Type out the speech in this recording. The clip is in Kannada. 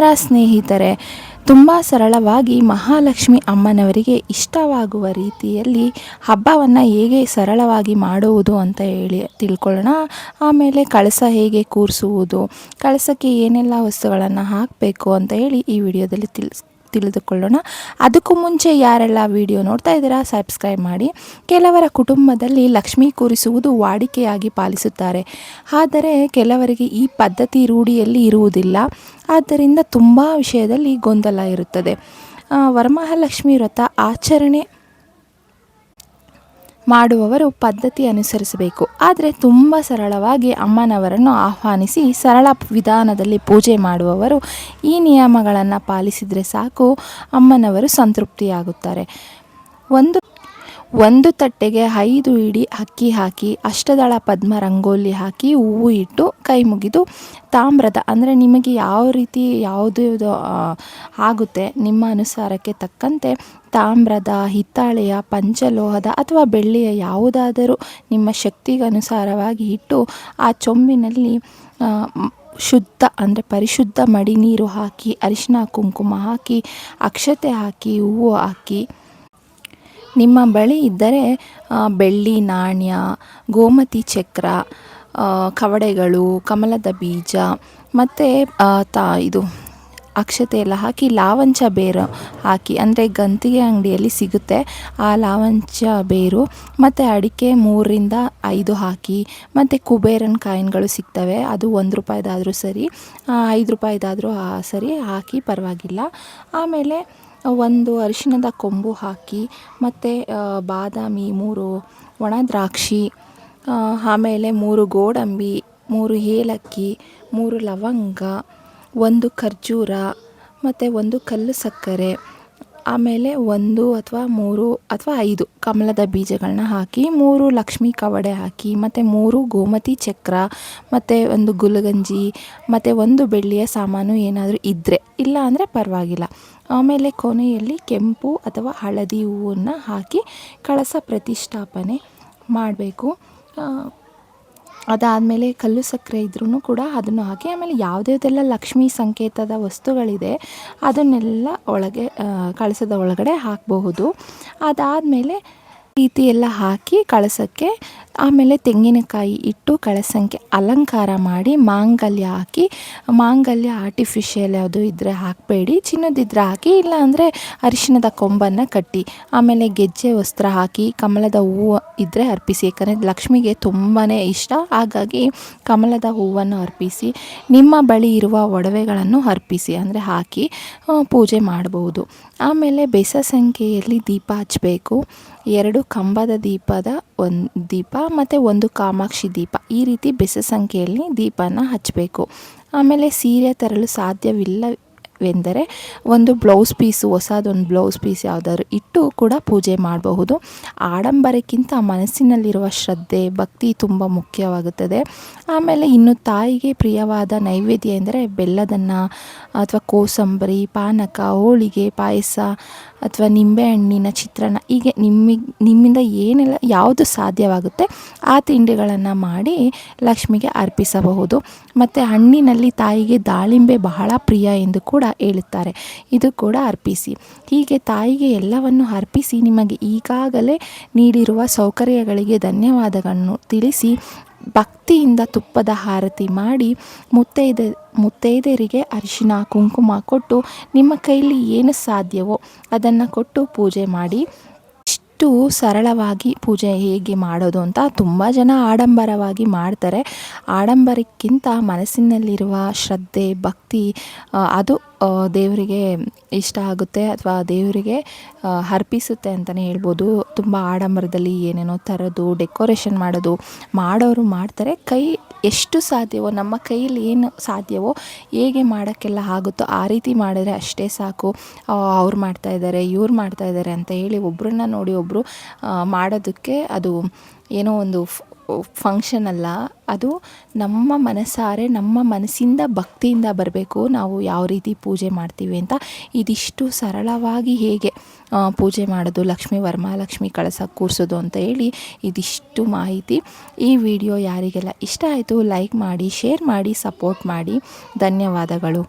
ನಮಸ್ಕಾರ ಸ್ನೇಹಿತರೆ. ತುಂಬ ಸರಳವಾಗಿ ಮಹಾಲಕ್ಷ್ಮಿ ಅಮ್ಮನವರಿಗೆ ಇಷ್ಟವಾಗುವ ರೀತಿಯಲ್ಲಿ ಹಬ್ಬವನ್ನು ಹೇಗೆ ಸರಳವಾಗಿ ಮಾಡುವುದು ಅಂತ ಹೇಳಿ ತಿಳ್ಕೊಳ್ಳೋಣ. ಆಮೇಲೆ ಕಳಸ ಹೇಗೆ ಕೂರಿಸುವುದು, ಕಳಸಕ್ಕೆ ಏನೆಲ್ಲ ವಸ್ತುಗಳನ್ನು ಹಾಕಬೇಕು ಅಂತ ಹೇಳಿ ಈ ವಿಡಿಯೋದಲ್ಲಿ ತಿಳಿದುಕೊಳ್ಳೋಣ. ಅದಕ್ಕೂ ಮುಂಚೆ ಯಾರೆಲ್ಲ ವಿಡಿಯೋ ನೋಡ್ತಾ ಇದ್ದೀರಾ ಸಬ್ಸ್ಕ್ರೈಬ್ ಮಾಡಿ. ಕೆಲವರ ಕುಟುಂಬದಲ್ಲಿ ಲಕ್ಷ್ಮೀ ಕೂರಿಸುವುದು ವಾಡಿಕೆಯಾಗಿ ಪಾಲಿಸುತ್ತಾರೆ. ಆದರೆ ಕೆಲವರಿಗೆ ಈ ಪದ್ಧತಿ ರೂಢಿಯಲ್ಲಿ ಇರುವುದಿಲ್ಲ. ಆದ್ದರಿಂದ ತುಂಬ ವಿಷಯದಲ್ಲಿ ಗೊಂದಲ ಇರುತ್ತದೆ. ವರಮಹಾಲಕ್ಷ್ಮಿ ವ್ರತ ಆಚರಣೆ ಮಾಡುವವರು ಪದ್ಧತಿ ಅನುಸರಿಸಬೇಕು. ಆದರೆ ತುಂಬ ಸರಳವಾಗಿ ಅಮ್ಮನವರನ್ನು ಆಹ್ವಾನಿಸಿ ಸರಳ ವಿಧಾನದಲ್ಲಿ ಪೂಜೆ ಮಾಡುವವರು ಈ ನಿಯಮಗಳನ್ನು ಪಾಲಿಸಿದರೆ ಸಾಕು, ಅಮ್ಮನವರು ಸಂತೃಪ್ತಿಯಾಗುತ್ತಾರೆ. ಒಂದು ತಟ್ಟೆಗೆ 5 ಇಡಿ ಅಕ್ಕಿ ಹಾಕಿ, ಅಷ್ಟದಳ ಪದ್ಮ ರಂಗೋಲಿ ಹಾಕಿ, ಹೂವು ಇಟ್ಟು ಕೈ ಮುಗಿದು ತಾಮ್ರದ ಅಂದರೆ ನಿಮಗೆ ಯಾವ ರೀತಿ ಯಾವುದು ಆಗುತ್ತೆ ನಿಮ್ಮ ಅನುಸಾರಕ್ಕೆ ತಕ್ಕಂತೆ ತಾಮ್ರದ, ಹಿತ್ತಾಳೆಯ, ಪಂಚಲೋಹದ ಅಥವಾ ಬೆಳ್ಳಿಯ ಯಾವುದಾದರೂ ನಿಮ್ಮ ಶಕ್ತಿಗನುಸಾರವಾಗಿ ಇಟ್ಟು ಆ ಚೊಂಬಿನಲ್ಲಿ ಶುದ್ಧ ಅಂದರೆ ಪರಿಶುದ್ಧ ಮಡಿ ನೀರು ಹಾಕಿ, ಅರಿಶಿನ ಕುಂಕುಮ ಹಾಕಿ, ಅಕ್ಷತೆ ಹಾಕಿ, ಹೂವು ಹಾಕಿ, ನಿಮ್ಮ ಬಳಿ ಇದ್ದರೆ ಬೆಳ್ಳಿ ನಾಣ್ಯ, ಗೋಮತಿ ಚಕ್ರ, ಕವಡೆಗಳು, ಕಮಲದ ಬೀಜ ಮತ್ತು ಇದು ಅಕ್ಷತೆ ಎಲ್ಲ ಹಾಕಿ, ಲಾವಂಚ ಬೇರು ಹಾಕಿ, ಅಂದರೆ ಗಂತಿಗೆ ಅಂಗಡಿಯಲ್ಲಿ ಸಿಗುತ್ತೆ ಆ ಲಾವಂಚ ಬೇರು, ಮತ್ತು ಅಡಿಕೆ 3ರಿಂದ 5 ಹಾಕಿ, ಮತ್ತು ಕುಬೇರನ ಕಾಯಿನ್ಗಳು ಸಿಗ್ತವೆ, ಅದು 1 ರೂಪಾಯಿದಾದರೂ ಸರಿ, 5 ರೂಪಾಯಿದಾದರೂ ಸರಿ ಹಾಕಿ ಪರವಾಗಿಲ್ಲ. ಆಮೇಲೆ 1 ಅರಿಶಿಣದ ಕೊಂಬು ಹಾಕಿ, ಮತ್ತು ಬಾದಾಮಿ, 3 ಒಣ ದ್ರಾಕ್ಷಿ, ಆಮೇಲೆ 3 ಗೋಡಂಬಿ, 3 ಏಲಕ್ಕಿ, 3 ಲವಂಗ, 1 ಖರ್ಜೂರ, ಮತ್ತು 1 ಕಲ್ಲು ಸಕ್ಕರೆ, ಆಮೇಲೆ 1 ಅಥವಾ 3 ಅಥವಾ 5 ಕಮಲದ ಬೀಜಗಳನ್ನ ಹಾಕಿ, 3 ಲಕ್ಷ್ಮೀ ಕವಡೆ ಹಾಕಿ, ಮತ್ತು 3 ಗೋಮತಿ ಚಕ್ರ, ಮತ್ತು 1 ಗುಲಗಂಜಿ, ಮತ್ತು 1 ಬೆಳ್ಳಿಯ ಸಾಮಾನು ಏನಾದರೂ ಇದ್ದರೆ, ಇಲ್ಲ ಅಂದರೆ ಪರವಾಗಿಲ್ಲ. ಆಮೇಲೆ ಕೊನೆಯಲ್ಲಿ ಕೆಂಪು ಅಥವಾ ಹಳದಿ ಹೂವನ್ನು ಹಾಕಿ ಕಳಸ ಪ್ರತಿಷ್ಠಾಪನೆ ಮಾಡಬೇಕು. ಅದಾದಮೇಲೆ ಕಲ್ಲು ಸಕ್ಕರೆ ಇದ್ರೂ ಕೂಡ ಅದನ್ನು ಹಾಕಿ, ಆಮೇಲೆ ಯಾವುದ್ಯಾವುದೆಲ್ಲ ಲಕ್ಷ್ಮೀ ಸಂಕೇತದ ವಸ್ತುಗಳಿದೆ ಅದನ್ನೆಲ್ಲ ಒಳಗೆ ಕಳಸದ ಒಳಗಡೆ ಹಾಕಬಹುದು. ಅದಾದಮೇಲೆ ರೀತಿ ಎಲ್ಲ ಹಾಕಿ ಕಳಸಕ್ಕೆ, ಆಮೇಲೆ ತೆಂಗಿನಕಾಯಿ ಇಟ್ಟು ಕಳಸಕ್ಕೆ ಅಲಂಕಾರ ಮಾಡಿ ಮಾಂಗಲ್ಯ ಹಾಕಿ, ಮಾಂಗಲ್ಯ ಆರ್ಟಿಫಿಷಿಯಲ್ ಯಾವುದು ಇದ್ದರೆ ಹಾಕಬೇಡಿ, ಚಿನ್ನದಿದ್ದರೆ ಹಾಕಿ, ಇಲ್ಲ ಅಂದರೆ ಅರಿಶಿಣದ ಕೊಂಬನ್ನು ಕಟ್ಟಿ, ಆಮೇಲೆ ಗೆಜ್ಜೆ ವಸ್ತ್ರ ಹಾಕಿ, ಕಮಲದ ಹೂವು ಇದ್ದರೆ ಅರ್ಪಿಸಿ. ಯಾಕಂದರೆ ಲಕ್ಷ್ಮಿಗೆ ತುಂಬಾ ಇಷ್ಟ, ಹಾಗಾಗಿ ಕಮಲದ ಹೂವನ್ನು ಅರ್ಪಿಸಿ, ನಿಮ್ಮ ಬಳಿ ಇರುವ ಒಡವೆಗಳನ್ನು ಅರ್ಪಿಸಿ ಅಂದರೆ ಹಾಕಿ ಪೂಜೆ ಮಾಡಬಹುದು. ಆಮೇಲೆ ಬೆಸ ಸಂಖ್ಯೆಯಲ್ಲಿ ದೀಪ ಹಚ್ಚಬೇಕು. 2 ಕಂಬದ ದೀಪದ 1 ದೀಪ ಮತ್ತು 1 ಕಾಮಾಕ್ಷಿ ದೀಪ, ಈ ರೀತಿ ಬೆಸ ಸಂಖ್ಯೆಯಲ್ಲಿ ದೀಪನ ಹಚ್ಚಬೇಕು. ಆಮೇಲೆ ಸೀರೆ ತರಲು ಸಾಧ್ಯವಿಲ್ಲವೆಂದರೆ 1 ಬ್ಲೌಸ್ ಪೀಸು, ಹೊಸದೊಂದು ಬ್ಲೌಸ್ ಪೀಸ್ ಯಾವುದಾದ್ರು ಇಟ್ಟು ಕೂಡ ಪೂಜೆ ಮಾಡಬಹುದು. ಆಡಂಬರಕ್ಕಿಂತ ಮನಸ್ಸಿನಲ್ಲಿರುವ ಶ್ರದ್ಧೆ, ಭಕ್ತಿ ತುಂಬ ಮುಖ್ಯವಾಗುತ್ತದೆ. ಆಮೇಲೆ ಇನ್ನು ತಾಯಿಗೆ ಪ್ರಿಯವಾದ ನೈವೇದ್ಯ ಎಂದರೆ ಬೆಲ್ಲದನ್ನ ಅಥವಾ ಕೋಸಂಬರಿ, ಪಾನಕ, ಹೋಳಿಗೆ, ಪಾಯಸ ಅಥವಾ ನಿಂಬೆಹಣ್ಣಿನ ಚಿತ್ರಾನ್ನ, ಹೀಗೆ ನಿಮ್ಮಿಂದ ಏನೆಲ್ಲ ಯಾವುದು ಸಾಧ್ಯವಾಗುತ್ತೆ ಆ ತಿಂಡಿಗಳನ್ನು ಮಾಡಿ ಲಕ್ಷ್ಮಿಗೆ ಅರ್ಪಿಸಬಹುದು. ಮತ್ತು ಹಣ್ಣಿನಲ್ಲಿ ತಾಯಿಗೆ ದಾಳಿಂಬೆ ಬಹಳ ಪ್ರಿಯ ಎಂದು ಕೂಡ ಹೇಳುತ್ತಾರೆ, ಇದು ಕೂಡ ಅರ್ಪಿಸಿ. ಹೀಗೆ ತಾಯಿಗೆ ಎಲ್ಲವನ್ನು ಅರ್ಪಿಸಿ ನಿಮಗೆ ಈಗಾಗಲೇ ನೀಡಿರುವ ಸೌಕರ್ಯಗಳಿಗೆ ಧನ್ಯವಾದಗಳನ್ನು ತಿಳಿಸಿ ಭಕ್ತಿಯಿಂದ ತುಪ್ಪದ ಆರತಿ ಮಾಡಿ ಮುತ್ತೈದೆಯರಿಗೆ ಅರಿಶಿನ ಕುಂಕುಮ ಕೊಟ್ಟು ನಿಮ್ಮ ಕೈಲಿ ಏನು ಸಾಧ್ಯವೋ ಅದನ್ನು ಕೊಟ್ಟು ಪೂಜೆ ಮಾಡಿ. ಇಷ್ಟು ಸರಳವಾಗಿ ಪೂಜೆ ಹೇಗೆ ಮಾಡೋದು ಅಂತ ತುಂಬ ಜನ ಆಡಂಬರವಾಗಿ ಮಾಡ್ತಾರೆ. ಆಡಂಬರಕ್ಕಿಂತ ಮನಸ್ಸಿನಲ್ಲಿರುವ ಶ್ರದ್ಧೆ, ಭಕ್ತಿ ಅದು ದೇವರಿಗೆ ಇಷ್ಟ ಆಗುತ್ತೆ ಅಥವಾ ದೇವರಿಗೆ ಅರ್ಪಿಸುತ್ತೆ ಅಂತಲೇ ಹೇಳ್ಬೋದು. ತುಂಬ ಆಡಂಬರದಲ್ಲಿ ಏನೇನೋ ಥರದ್ದು ಡೆಕೋರೇಷನ್ ಮಾಡೋರು ಮಾಡ್ತಾರೆ. ಎಷ್ಟು ಸಾಧ್ಯವೋ ನಮ್ಮ ಕೈಯಲ್ಲಿ ಏನು ಸಾಧ್ಯವೋ ಹೇಗೆ ಮಾಡೋಕ್ಕೆಲ್ಲ ಆಗುತ್ತೋ ಆ ರೀತಿ ಮಾಡಿದ್ರೆ ಅಷ್ಟೇ ಸಾಕು. ಅವ್ರು ಮಾಡ್ತಾಯಿದ್ದಾರೆ, ಇವ್ರು ಮಾಡ್ತಾಯಿದ್ದಾರೆ ಅಂತ ಹೇಳಿ ಒಬ್ಬರನ್ನ ನೋಡಿ ಒಬ್ಬರು ಮಾಡೋದಕ್ಕೆ ಅದು ಏನೋ ಒಂದು ಫಂಕ್ಷನ್ ಅಲ್ಲ, ಅದು ನಮ್ಮ ಮನಸಾರೆ ನಮ್ಮ ಮನಸ್ಸಿಂದ ಭಕ್ತಿಯಿಂದ ಬರಬೇಕು. ನಾವು ಯಾವ ರೀತಿ ಪೂಜೆ ಮಾಡ್ತೀವಿ ಅಂತ ಇದಿಷ್ಟು ಸರಳವಾಗಿ ಹೇಗೆ ಪೂಜೆ ಮಾಡೋದು, ವರಮಹಾಲಕ್ಷ್ಮಿ ಕಳಸ ಕೂರಿಸೋದು ಅಂತ ಹೇಳಿ ಇದಿಷ್ಟು ಮಾಹಿತಿ. ಈ ವಿಡಿಯೋ ಯಾರಿಗೆಲ್ಲ ಇಷ್ಟ ಆಯಿತು ಲೈಕ್ ಮಾಡಿ, ಶೇರ್ ಮಾಡಿ, ಸಪೋರ್ಟ್ ಮಾಡಿ. ಧನ್ಯವಾದಗಳು.